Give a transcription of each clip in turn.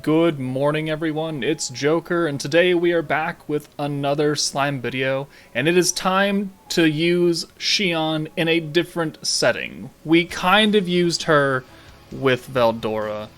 Good morning, everyone. It's Joker, and today we are back with another slime video, and it is time to use Shion in a different setting. We kind of used her with VELDORA,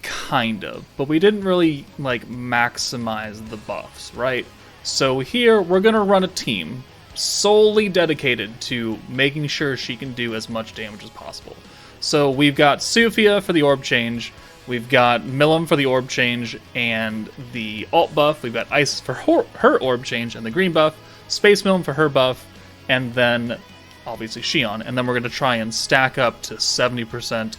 kind of, but we didn't really, maximize the buffs, right? So here, we're gonna run a team solely dedicated to making sure she can do as much damage as possible. So we've got Sophia for the orb change, we've got Milim for the orb change and the alt buff, we've got Ice for her orb change and the green buff, Space Milim for her buff, and then obviously Shion, and then we're going to try and stack up to 70%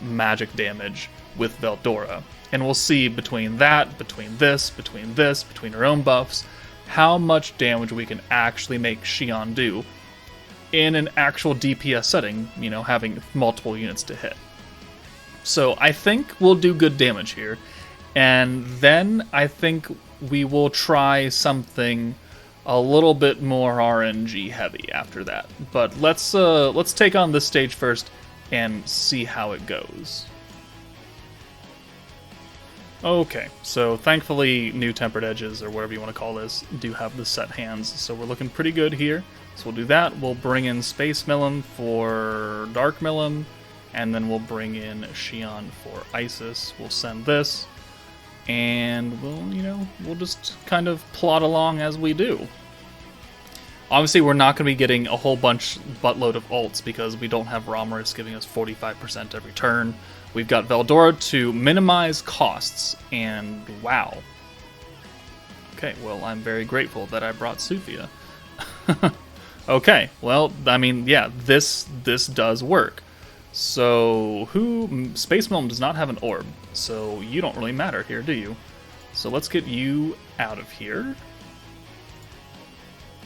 magic damage with VELDORA. And we'll see between that, between her own buffs, how much damage we can actually make Shion do in an actual DPS setting, you know, having multiple units to hit. So I think we'll do good damage here, and then I think we will try something a little bit more RNG heavy after that. But let's take on this stage first and see how it goes. Okay, so thankfully new tempered edges, or whatever you want to call this, do have the set hands, so we're looking pretty good here. So we'll do that. We'll bring in Space Milim for Dark Milim, and then we'll bring in Shion for Isis. We'll send this, and we'll just kind of plot along as we do. Obviously, we're not going to be getting a whole buttload of ults because we don't have Romorus giving us 45% every turn. We've got VELDORA to minimize costs, and wow. Okay, well, I'm very grateful that I brought Sophia. Okay, well, I mean, yeah, this does work. So, Space Milim does not have an orb, so you don't really matter here, do you? So let's get you out of here.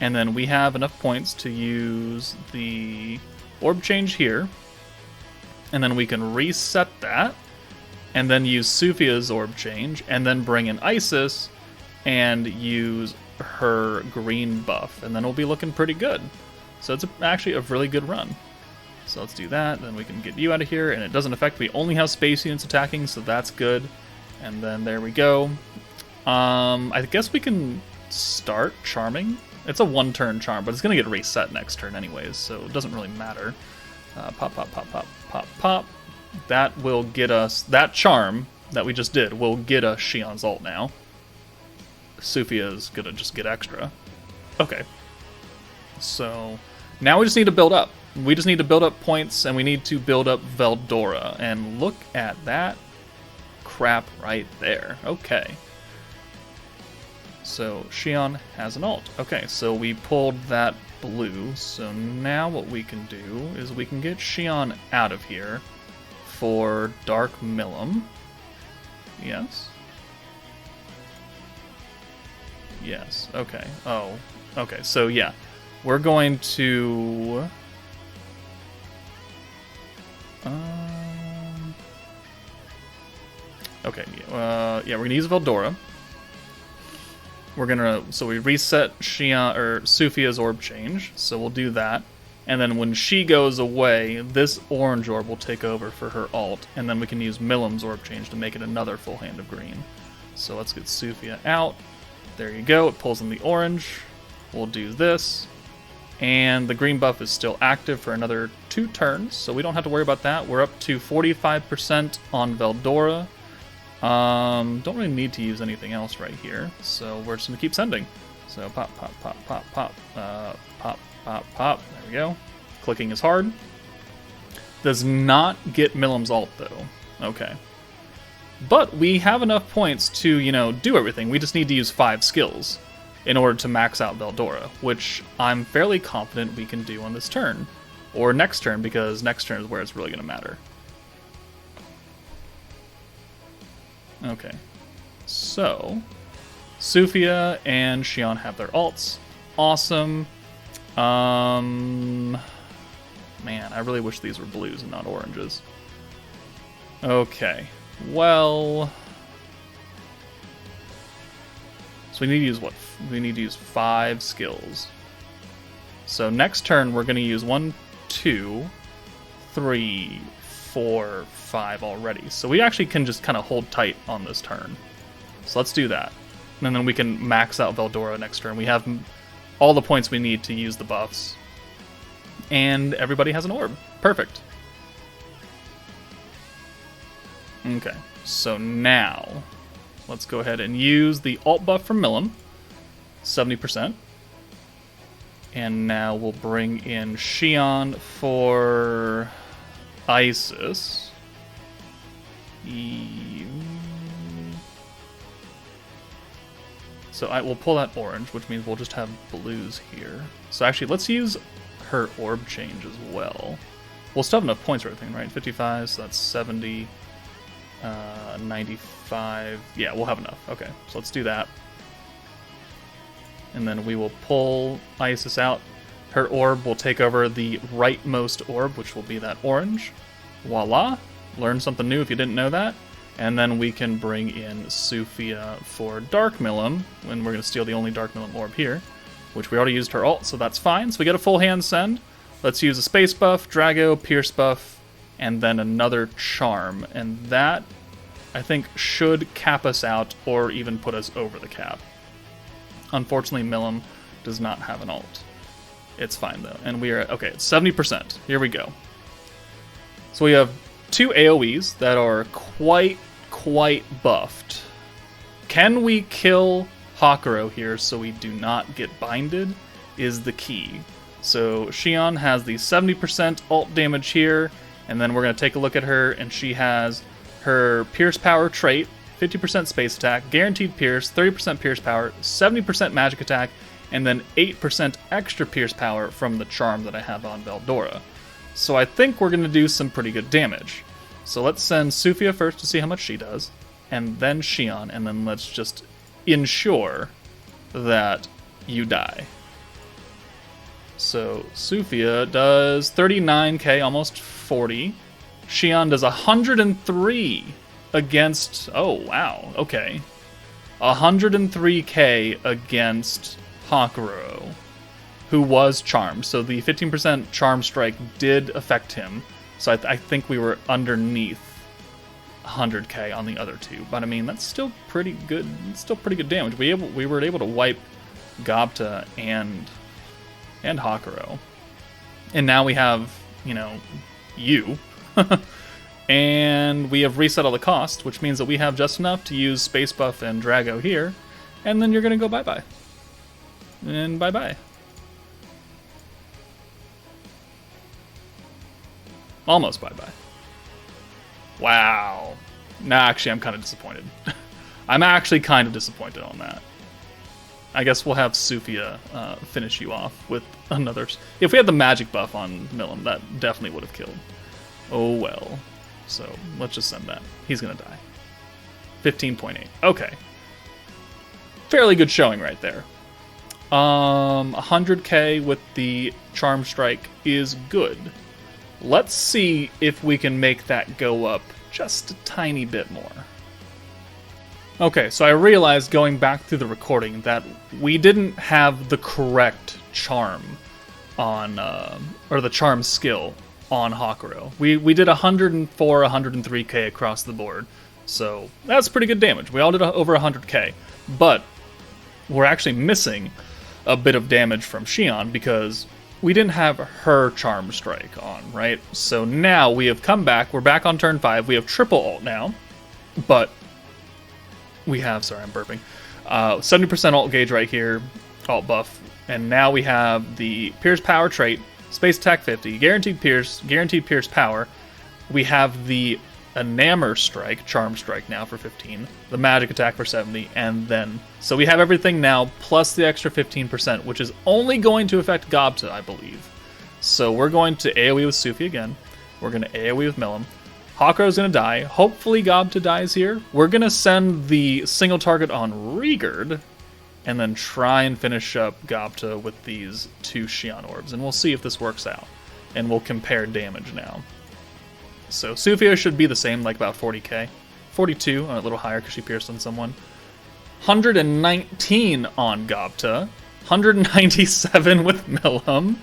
And then we have enough points to use the orb change here. And then we can reset that, and then use Sophia's orb change, and then bring in Isis, and use her green buff, and then we'll be looking pretty good. So it's actually a really good run. So let's do that, then we can get you out of here, and it doesn't affect, we only have space units attacking, so that's good. And then there we go. I guess we can start charming. It's a one-turn charm, but it's going to get reset next turn anyways, so it doesn't really matter. Pop, pop, pop, pop, pop, pop. That will get us, that charm that we just did will get us Shion's ult now. Sophia's going to just get extra. Okay. So now we just need to build up. We just need to build up points, and we need to build up VELDORA. And look at that crap right there. Okay. So Shion has an ult. Okay, so we pulled that blue. So now what we can do is we can get Shion out of here for Dark Milim. Yes. Yes. Okay. Oh. Okay. So yeah, we're going to. Okay. Yeah, we're gonna use VELDORA. So we reset Shion or Sophia's orb change, so we'll do that. And then when she goes away, this orange orb will take over for her ult, and then we can use Milim's orb change to make it another full hand of green. So let's get Sophia out. There you go, it pulls in the orange. We'll do this. And the green buff is still active for another 2 turns, so we don't have to worry about that. We're up to 45% on VELDORA. Don't really need to use anything else right here, so we're just gonna keep sending. So pop, pop, pop, pop, pop, pop, pop, pop. There we go. Clicking is hard. Does not get Milim's ult though. Okay. But we have enough points to, do everything. We just need to use 5 skills in order to max out VELDORA, which I'm fairly confident we can do on this turn. Or next turn, because next turn is where it's really gonna matter. Okay, so Sophia and Shion have their ults. Awesome. Man, I really wish these were blues and not oranges. Okay, well, so we need to use what? We need to use 5 skills. So next turn we're going to use 1, 2, 3, 4, 5 already. So we actually can just kind of hold tight on this turn. So let's do that. And then we can max out VELDORA next turn. We have all the points we need to use the buffs. And everybody has an orb. Perfect. Okay, so now let's go ahead and use the alt buff from Milim, 70%. And now we'll bring in Shion for Isis. So I will pull that orange, which means we'll just have blues here. So actually, let's use her orb change as well. We'll still have enough points for everything, right? 55, so that's 70, 95. Yeah, we'll have enough. Okay, so let's do that. And then we will pull Isis out. Her orb will take over the rightmost orb, which will be that orange. Voila! Learn something new if you didn't know that. And then we can bring in Sufia for Dark Milim, and we're going to steal the only Dark Milim orb here, which we already used her ult, so that's fine. So we get a full hand send. Let's use a space buff, Drago, Pierce buff, and then another charm. And that, I think, should cap us out or even put us over the cap. Unfortunately, Milim does not have an ult. It's fine, though. And we are... Okay, it's 70%. Here we go. So we have 2 AoEs that are quite buffed. Can we kill Hakuro here so we do not get binded is the key. So Shion has the 70% ult damage here, and then we're going to take a look at her, and she has her Pierce Power trait, 50% space attack, guaranteed pierce, 30% pierce power, 70% magic attack, and then 8% extra pierce power from the charm that I have on VELDORA. So I think we're going to do some pretty good damage. So let's send Sufia first to see how much she does, and then Shion, and then let's just ensure that you die. So Sufia does 39k, almost 40. Shion does 103 against... Oh, wow. Okay. 103k against Hakuro, who was charmed. So the 15% charm strike did affect him. So I think we were underneath 100k on the other two. But I mean, that's still pretty good. It's still pretty good damage. We were able to wipe Gobta and Hakuro. And now we have, you know, you. And we have reset all the cost, which means that we have just enough to use Space Buff and Drago here. And then you're going to go bye-bye. And bye-bye. Almost bye-bye. Wow. Nah, actually, I'm kind of disappointed. I'm actually kind of disappointed on that. I guess we'll have Sufia finish you off with another... If we had the magic buff on Milim, that definitely would have killed. Oh well. So, let's just send that. He's gonna die. 15.8. Okay. Fairly good showing right there. 100k with the Charm Strike is good. Let's see if we can make that go up just a tiny bit more. Okay, so I realized going back through the recording that we didn't have the correct charm on, or the charm skill on Hakuro. We did 104, 103k across the board, so that's pretty good damage. We all did over 100k, but we're actually missing a bit of damage from Shion because we didn't have her Charm Strike on, right? So now we have come back, we're back on turn 5, we have triple ult now, but we have, sorry I'm burping, 70% ult gauge right here, ult buff, and now we have the Pierce Power trait, Space Attack 50, guaranteed Pierce Power. We have the Enamor Strike, Charm Strike now for 15, the Magic Attack for 70, and then... So we have everything now, plus the extra 15%, which is only going to affect Gobta, I believe. So we're going to AoE with Sufi again. We're going to AoE with Milim. Hakuro's going to die. Hopefully Gobta dies here. We're going to send the single target on Rigurd, and then try and finish up Gobta with these 2 Shion orbs, and we'll see if this works out. And we'll compare damage now. So Sufia should be the same, like about 40k. 42, a little higher because she pierced on someone. 119 on Gobta. 197 with Milim.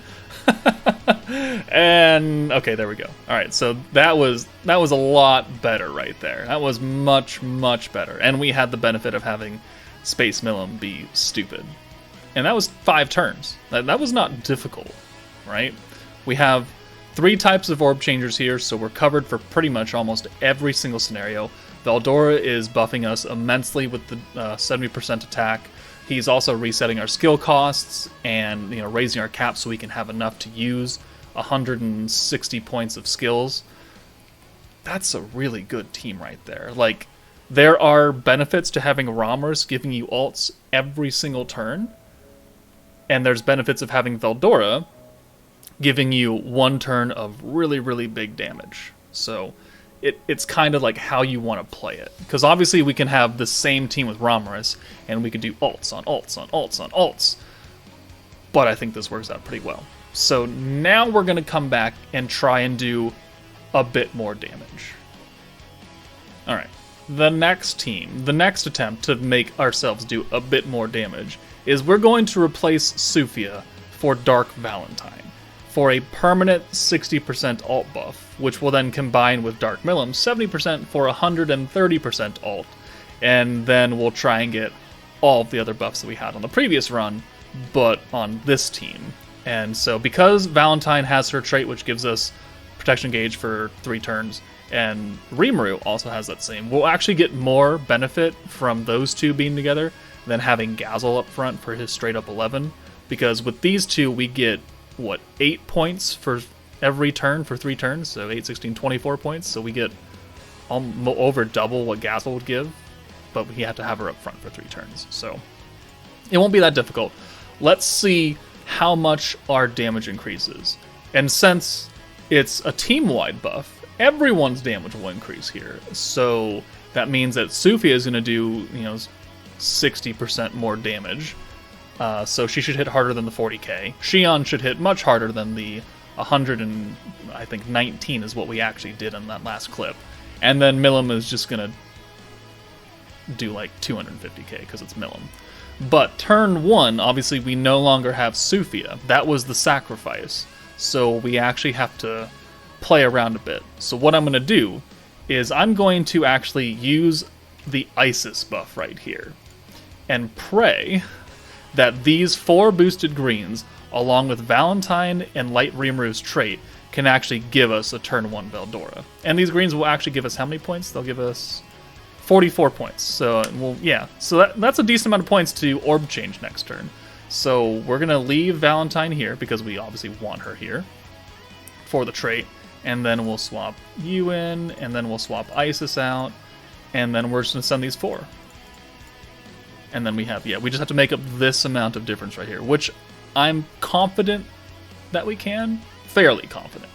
And okay, there we go. All right, so that was a lot better right there. That was much better, and we had the benefit of having Space Milim be stupid, and that was 5 turns. That was not difficult, right? We have 3 types of orb changers here, so we're covered for pretty much almost every single scenario. VELDORA is buffing us immensely with the 70% attack. He's also resetting our skill costs and raising our cap so we can have enough to use 160 points of skills. That's a really good team right there. Like, there are benefits to having Rammers giving you ults every single turn, and there's benefits of having VELDORA giving you 1 turn of really big damage. So it's kind of like how you want to play it. Because obviously we can have the same team with Ramirez, and we can do ults on ults on ults on ults. But I think this works out pretty well. So now we're going to come back and try and do a bit more damage. Alright, the next team, the next attempt to make ourselves do a bit more damage is we're going to replace Sufia for Dark Valentine for a permanent 60% ult buff, which will then combine with Dark Milim 70% for 130% ult, and then we'll try and get all of the other buffs that we had on the previous run, but on this team. And so because Valentine has her trait which gives us protection gauge for 3 turns, and Rimuru also has that same, we'll actually get more benefit from those 2 being together than having Gazel up front for his straight up 11, because with these 2 we get 8 points for every turn for 3 turns, so 8, 16, 24 points, so we get over double what Gazel would give, but we have to have her up front for 3 turns, so it won't be that difficult. Let's see how much our damage increases, and since it's a team-wide buff, everyone's damage will increase here, so that means that Sufia is going to do 60% more damage. So she should hit harder than the 40k. Shion should hit much harder than the 119 is what we actually did in that last clip. And then Milim is just going to do like 250k because it's Milim. But turn 1, obviously we no longer have Sufia. That was the sacrifice. So we actually have to play around a bit. So what I'm going to do is I'm going to actually use the Isis buff right here and pray that these 4 boosted greens, along with Valentine and Light Rimuru's trait, can actually give us a turn 1 VELDORA. And these greens will actually give us how many points? They'll give us 44 points. So, so that's a decent amount of points to orb change next turn. So we're going to leave Valentine here, because we obviously want her here for the trait. And then we'll swap you in, and then we'll swap Isis out, and then we're just going to send these 4. And then we just have to make up this amount of difference right here, which I'm confident that we can. Fairly confident.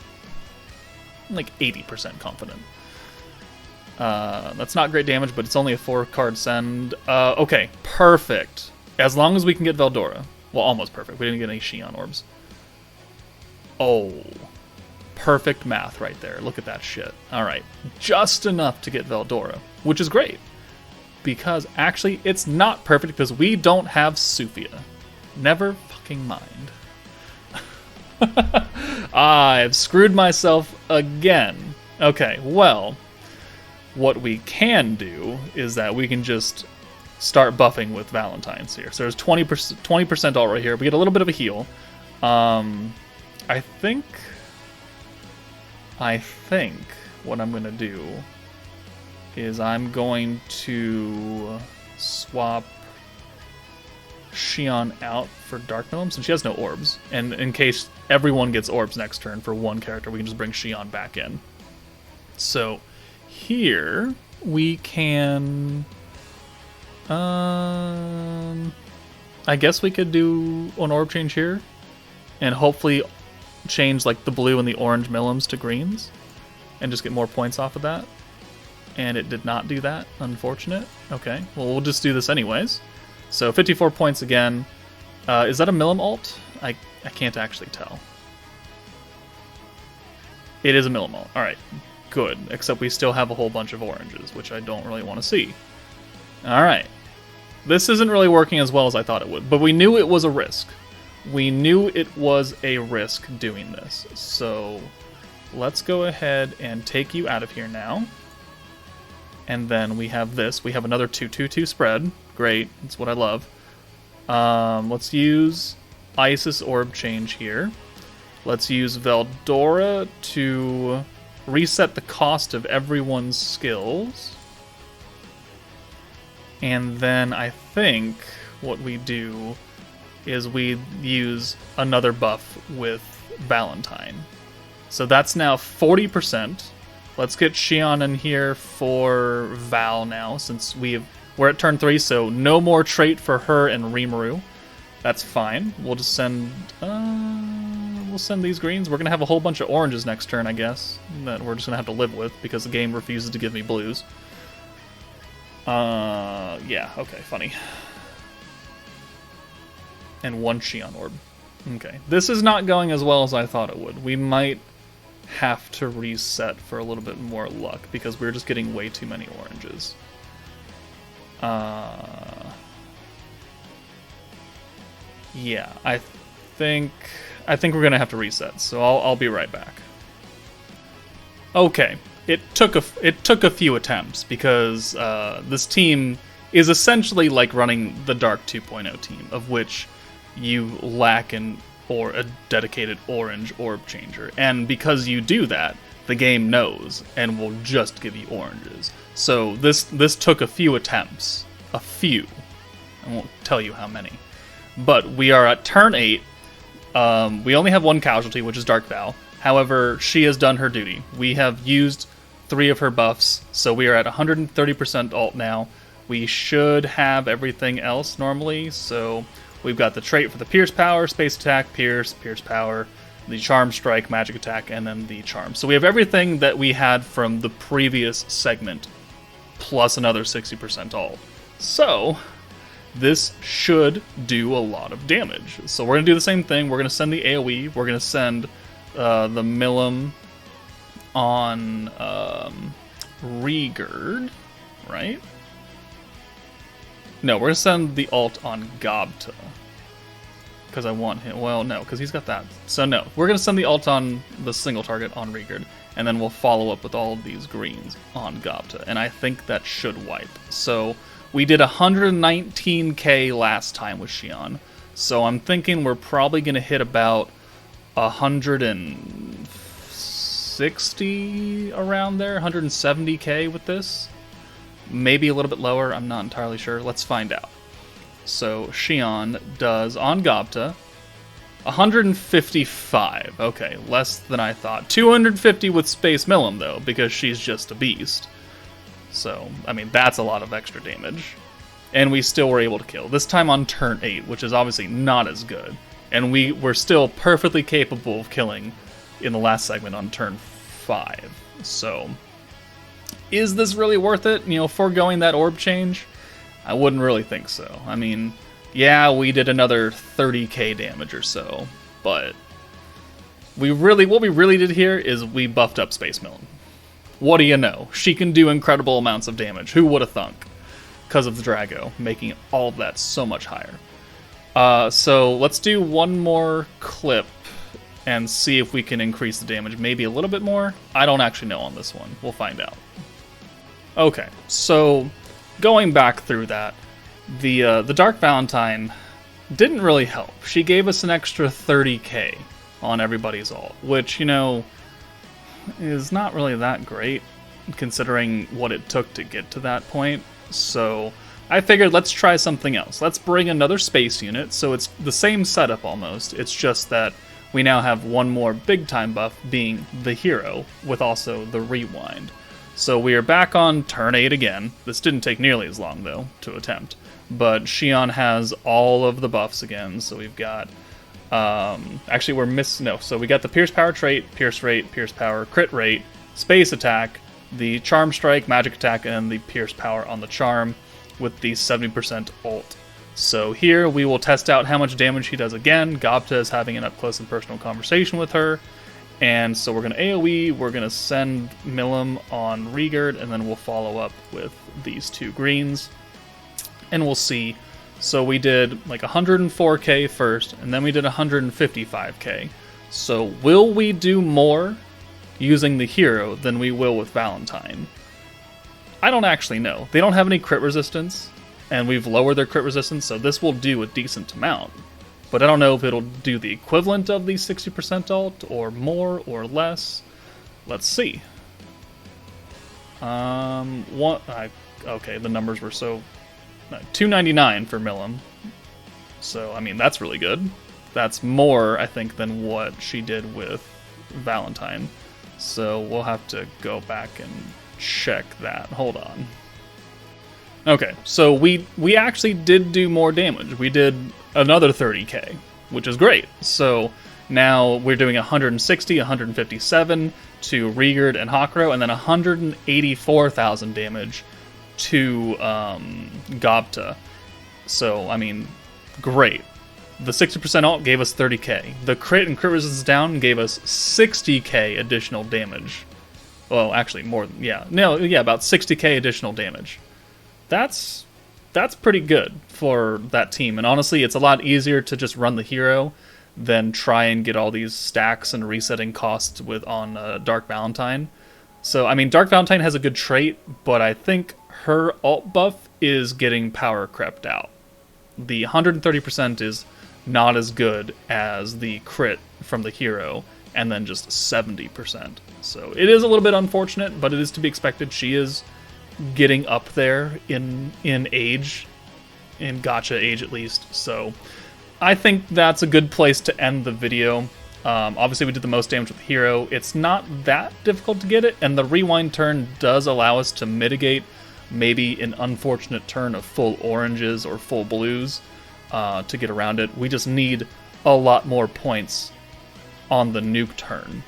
Like 80% confident. That's not great damage, but it's only a 4-card send. Okay, perfect. As long as we can get VELDORA. Well, almost perfect. We didn't get any Shion orbs. Oh. Perfect math right there. Look at that shit. Alright. Just enough to get VELDORA, which is great. Because actually, it's not perfect because we don't have Sufia. Never fucking mind. I've screwed myself again. Okay, well, what we can do is that we can just start buffing with Valentine's here. So there's 20% ult right here. We get a little bit of a heal. I think what I'm going to do is I'm going to swap Shion out for Dark Milim, since she has no orbs. And in case everyone gets orbs next turn for one character, we can just bring Shion back in. So here we can... I guess we could do an orb change here, and hopefully change like the blue and the orange Milims to greens, and just get more points off of that. And it did not do that. Unfortunate. Okay, well, we'll just do this anyways. So 54 points again. Is that a Milim ult? I can't actually tell. It is a Milim ult. Alright, good. Except we still have a whole bunch of oranges, which I don't really want to see. Alright. This isn't really working as well as I thought it would, but we knew it was a risk. we knew it was a risk doing this. So let's go ahead and take you out of here now. And then we have this. We have another 2-2-2 spread. Great. That's what I love. Let's use Isis Orb Change here. Let's use VELDORA to reset the cost of everyone's skills. And then I think what we do is we use another buff with Valentine. So that's now 40%. Let's get Shion in here for Val now, since we're at turn 3, so no more trait for her and Rimuru. That's fine. We'll just send... we'll send these greens. We're going to have a whole bunch of oranges next turn, I guess, that we're just going to have to live with, because the game refuses to give me blues. Yeah, okay, funny. And 1 Shion Orb. Okay. This is not going as well as I thought it would. We might have to reset for a little bit more luck, because we're just getting way too many oranges. Yeah, I think we're gonna have to reset, so I'll be right back. Okay, it took a few attempts, because this team is essentially like running the Dark 2.0 team, of which you lack a dedicated orange orb changer, and because you do that, the game knows and will just give you oranges. So this took a few attempts, a few. I won't tell you how many, but we are at turn 8. We only have 1 casualty, which is Dark Val. However, she has done her duty. We have used 3 of her buffs, so we are at 130% ult now. We should have everything else normally, so we've got the trait for the Pierce Power, Space Attack, Pierce Power, the Charm Strike, Magic Attack, and then the Charm. So we have everything that we had from the previous segment, plus another 60% ult. So this should do a lot of damage. So we're going to do the same thing. We're going to send the AoE. We're going to send the Milim on Rigurd, right? No, we're going to send the ult on Gobta. Because I want him. Well, no, because he's got that. So no, we're going to send the ult on the single target on Rigurd, and then we'll follow up with all of these greens on Gobta. And I think that should wipe. So we did 119k last time with Shion. So I'm thinking we're probably going to hit about 160 around there, 170k with this. Maybe a little bit lower, I'm not entirely sure. Let's find out. So Shion does on Gobta 155. Okay, less than I thought. 250 with Space Milim though, because she's just a beast. So, I mean, that's a lot of extra damage. And we still were able to kill. This time on turn 8, which is obviously not as good. And we were still perfectly capable of killing in the last segment on turn 5. So, is this really worth it? You know, foregoing that orb change? I wouldn't really think so. I mean, yeah, we did another 30k damage or so, but what we really did here is we buffed up Space Milim. What do you know? She can do incredible amounts of damage. Who would have thunk? Because of the Drago, making all of that so much higher. So let's do one more clip and see if we can increase the damage maybe a little bit more. I don't actually know on this one. We'll find out. Okay, so going back through that, the Dark Valentine didn't really help. She gave us an extra 30k on everybody's ult, which, you know, is not really that great considering what it took to get to that point. So I figured let's try something else. Let's bring another space unit, so it's the same setup almost. It's just that we now have one more big time buff, being the hero, with also the rewind. So we are back on turn 8 again. This didn't take nearly as long, though, to attempt. But Shion has all of the buffs again, so we've got... actually, we're missing... No, so we got the Pierce Power trait, Pierce rate, Pierce Power, Crit rate, Space Attack, the Charm Strike, Magic Attack, and the Pierce Power on the Charm, with the 70% ult. So here, we will test out how much damage he does again. Gobta is having an up-close and personal conversation with her. And so we're going to AoE, we're going to send Milim on Rigurd, and then we'll follow up with these 2 greens. And we'll see So we did like 104k first, and then we did 155k. So will we do more using the hero than we will with Valentine? I don't actually know. They don't have any crit resistance, and we've lowered their crit resistance, so this will do a decent amount. But I don't know if it'll do the equivalent of the 60% ult, or more, or less. Let's see. Okay, the numbers were so... 299 for Milim. So, I mean, that's really good. That's more, I think, than what she did with Valentine. So we'll have to go back and check that. Hold on. Okay, so we actually did do more damage. We did another 30k, which is great. So now we're doing 160, 157 to Rigurd and Hakro, and then 184,000 damage to Gobta. So, I mean, great. The 60% ult gave us 30k. The crit and crit resistance down gave us 60k additional damage. Well, actually, more than, about 60k additional damage. That's pretty good for that team. And honestly, it's a lot easier to just run the hero than try and get all these stacks and resetting costs on Dark Valentine. So, I mean, Dark Valentine has a good trait, but I think her ult buff is getting power crept out. The 130% is not as good as the crit from the hero, and then just 70%. So it is a little bit unfortunate, but it is to be expected. She is getting up there in age, in gacha age at least. So I think that's a good place to end the video. Obviously we did the most damage with the hero. It's not that difficult to get it, and the rewind turn does allow us to mitigate maybe an unfortunate turn of full oranges or full blues to get around it. We just need a lot more points on the nuke turn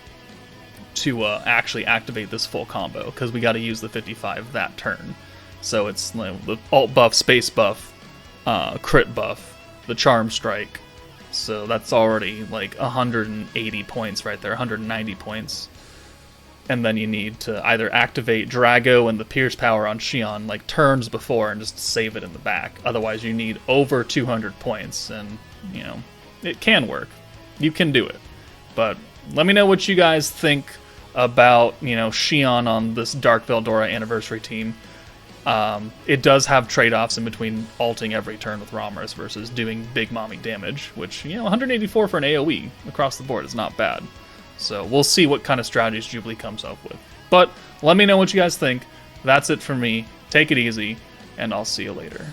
to actually activate this full combo, because we got to use the 55 that turn. So it's the alt buff, space buff, crit buff, the charm strike. So that's already like 180 points right there, 190 points. And then you need to either activate Drago and the Pierce power on Shion like turns before and just save it in the back. Otherwise you need over 200 points, and, you know, it can work. You can do it. But let me know what you guys think about, you know, Shion on this Dark VELDORA anniversary team. It does have trade-offs in between ulting every turn with Rammus versus doing big mommy damage, which, you know, 184 for an AoE across the board is not bad. So we'll see what kind of strategies Jubilee comes up with. But let me know what you guys think. That's it for me. Take it easy, and I'll see you later.